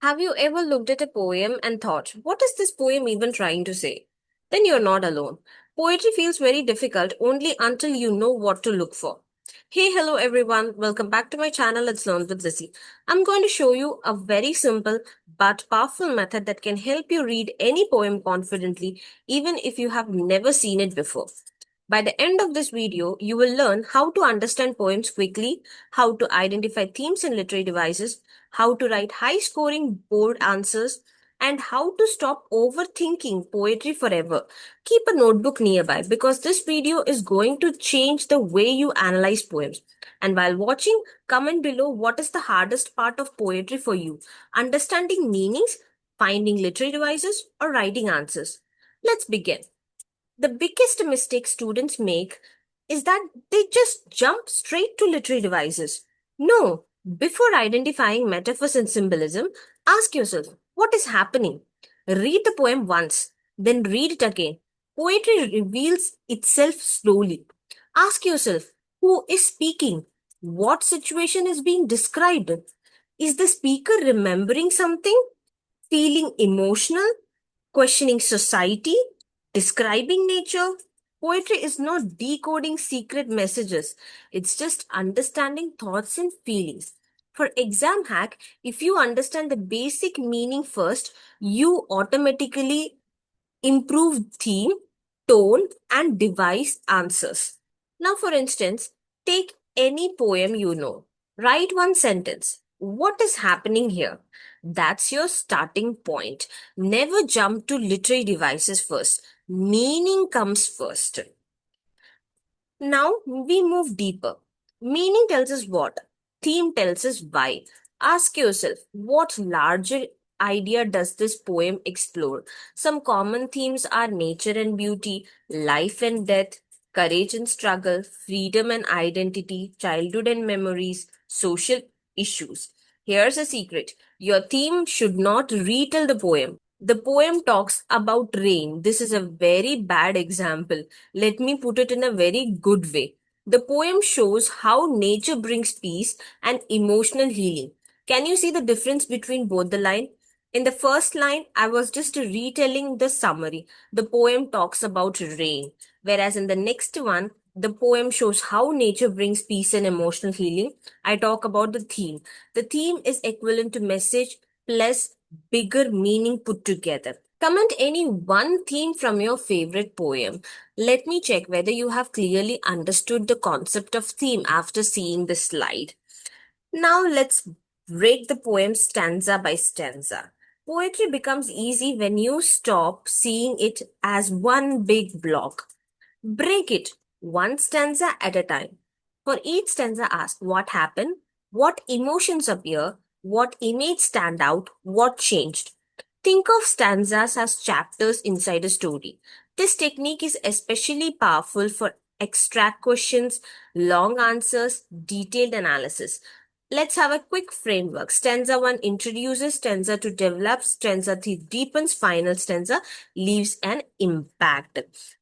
Have you ever looked at a poem and thought, what is this poem even trying to say? Then you're not alone. Poetry feels very difficult only until you know what to look for. Hey, hello everyone. Welcome back to my channel. Let's Learn with Lizzie. I'm going to show you a very simple but powerful method that can help you read any poem confidently, even if you have never seen it before. By the end of this video, you will learn how to understand poems quickly, how to identify themes in literary devices, how to write high scoring, bold answers, and how to stop overthinking poetry forever. Keep a notebook nearby because this video is going to change the way you analyze poems. And while watching, comment below what is the hardest part of poetry for you: understanding meanings, finding literary devices, or writing answers. Let's begin. The biggest mistake students make is that they just jump straight to literary devices. No, before identifying metaphors and symbolism, ask yourself, what is happening? Read the poem once, then read it again. Poetry reveals itself slowly. Ask yourself, who is speaking? What situation is being described? Is the speaker remembering something? Feeling emotional? Questioning society, describing nature. Poetry is not decoding secret messages, it's just understanding thoughts and feelings. For exam hack, if you understand the basic meaning first, you automatically improve theme, tone, and device answers. Now, for instance, take any poem you know. Write one sentence. What is happening here? That's your starting point. Never jump to literary devices first. Meaning comes first. Now we move deeper. Meaning tells us what? Theme tells us why. Ask yourself, what larger idea does this poem explore? Some common themes are nature and beauty, life and death, courage and struggle, freedom and identity, childhood and memories, social issues. Here's a secret. Your theme should not retell the poem. The poem talks about rain. This is a very bad example. Let me put it in a very good way. The poem shows how nature brings peace and emotional healing. Can you see the difference between both the line? In the first line, I was just retelling the summary. The poem talks about rain. Whereas in the next one, the poem shows how nature brings peace and emotional healing. I talk about the theme. The theme is equivalent to message plus bigger meaning put together. Comment any one theme from your favorite poem. Let me check whether you have clearly understood the concept of theme after seeing the slide. Now let's break the poem stanza by stanza. Poetry becomes easy when you stop seeing it as one big block. Break it one stanza at a time. For each stanza, ask what happened, what emotions appear, what image stand out, what changed. Think of stanzas as chapters inside a story. This technique is especially powerful for extract questions, long answers, detailed analysis. Let's have a quick framework. Stanza 1 introduces, stanza 2 develops, stanza 3 deepens, final stanza leaves an impact.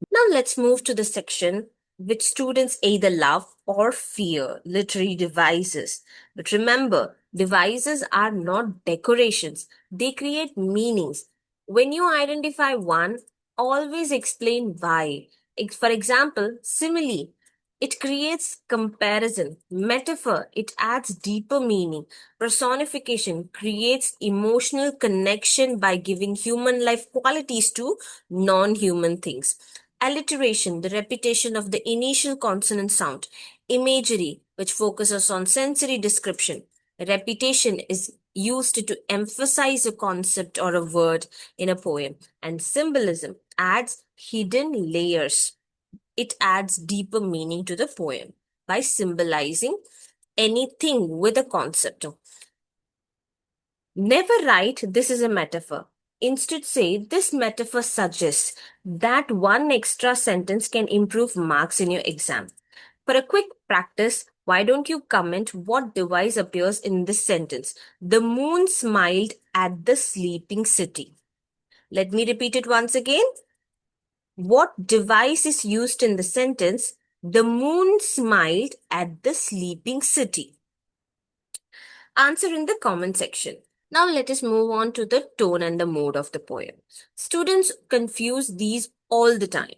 Now let's move to the section which students either love or fear, literary devices. But remember, devices are not decorations, they create meanings. When you identify one, always explain why. For example, simile. It creates comparison. Metaphor, it adds deeper meaning. Personification creates emotional connection by giving human life qualities to non-human things. Alliteration, the repetition of the initial consonant sound. Imagery, which focuses on sensory description. Repetition is used to emphasize a concept or a word in a poem. And symbolism adds hidden layers. It adds deeper meaning to the poem by symbolizing anything with a concept. Never write, this is a metaphor. Instead, say, this metaphor suggests that one extra sentence can improve marks in your exam. For a quick practice, why don't you comment what device appears in this sentence? The moon smiled at the sleeping city. Let me repeat it once again. What device is used in the sentence? The moon smiled at the sleeping city. Answer in the comment section. Now let us move on to the tone and the mood of the poem. Students confuse these all the time.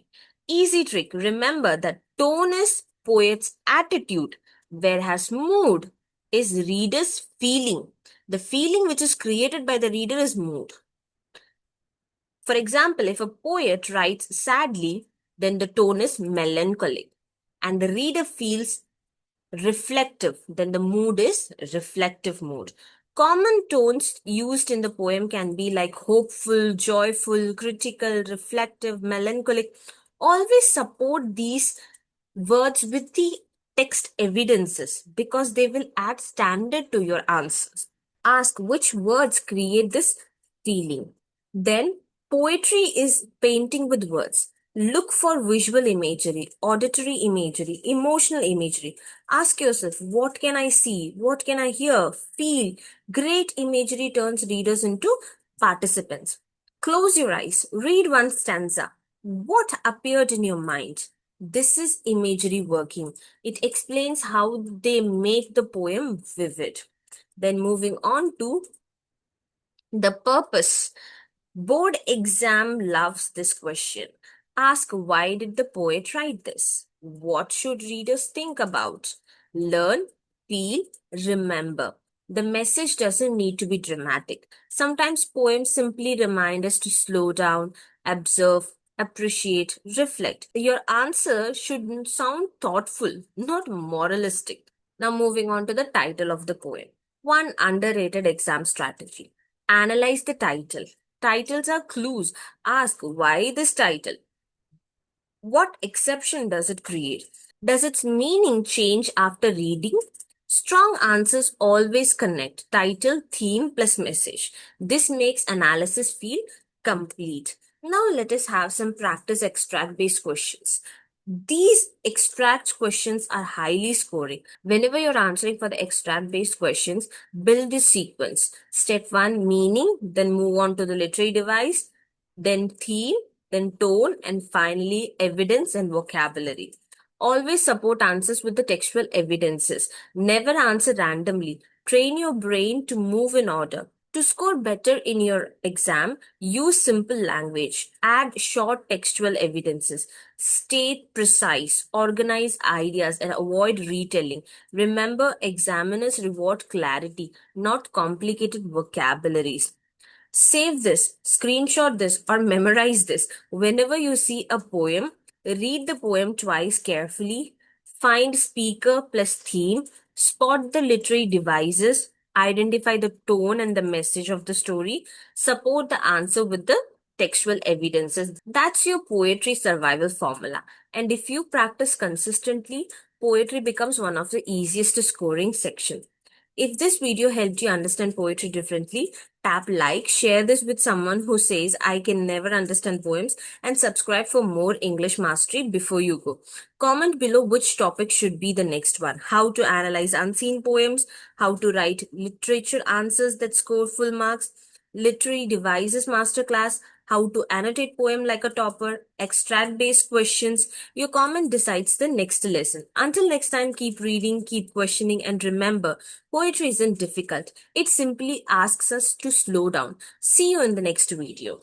Easy trick. Remember that tone is poet's attitude, whereas mood is reader's feeling. The feeling which is created by the reader is mood. For example, if a poet writes sadly, then the tone is melancholic, and the reader feels reflective, then the mood is reflective mood. Common tones used in the poem can be like hopeful, joyful, critical, reflective, melancholic. Always support these words with the text evidences because they will add standard to your answers. Ask which words create this feeling. Then, poetry is painting with words. Look for visual imagery, auditory imagery, emotional imagery. Ask yourself, what can I see? What can I hear? Feel. Great imagery turns readers into participants. Close your eyes, read one stanza. What appeared in your mind? This is imagery working. It explains how they make the poem vivid. Then moving on to the purpose. Board exam loves this question. Ask why did the poet write this? What should readers think about? Learn, feel, remember. The message doesn't need to be dramatic. Sometimes poems simply remind us to slow down, observe, appreciate, reflect. Your answer should sound thoughtful, not moralistic. Now, moving on to the title of the poem. One underrated exam strategy. Analyze the title. Titles are clues. Ask why this title? What exception does it create? Does its meaning change after reading? Strong answers always connect title, theme plus message. This makes analysis feel complete. Now let us have some practice extract based questions. These extract questions are highly scoring. Whenever you're answering for the extract based questions, build this sequence. Step 1, meaning, then move on to the literary device, then theme, then tone, and finally evidence and vocabulary. Always support answers with the textual evidences. Never answer randomly. Train your brain to move in order. To score better in your exam, use simple language. Add short textual evidences. State precise, organize ideas, and avoid retelling. Remember, examiners reward clarity, not complicated vocabularies. Save this, screenshot this, or memorize this. Whenever you see a poem, read the poem twice carefully, find speaker plus theme, spot the literary devices, identify the tone and the message of the story, support the answer with the textual evidences. That's your poetry survival formula. And if you practice consistently, poetry becomes one of the easiest scoring sections. If this video helped you understand poetry differently, tap like, share this with someone who says, I can never understand poems, and subscribe for more English mastery before you go. Comment below which topic should be the next one. How to analyze unseen poems, how to write literature answers that score full marks, literary devices masterclass, how to annotate poem like a topper, extract based questions. Your comment decides the next lesson. Until next time, keep reading, keep questioning, and remember, poetry isn't difficult. It simply asks us to slow down. See you in the next video.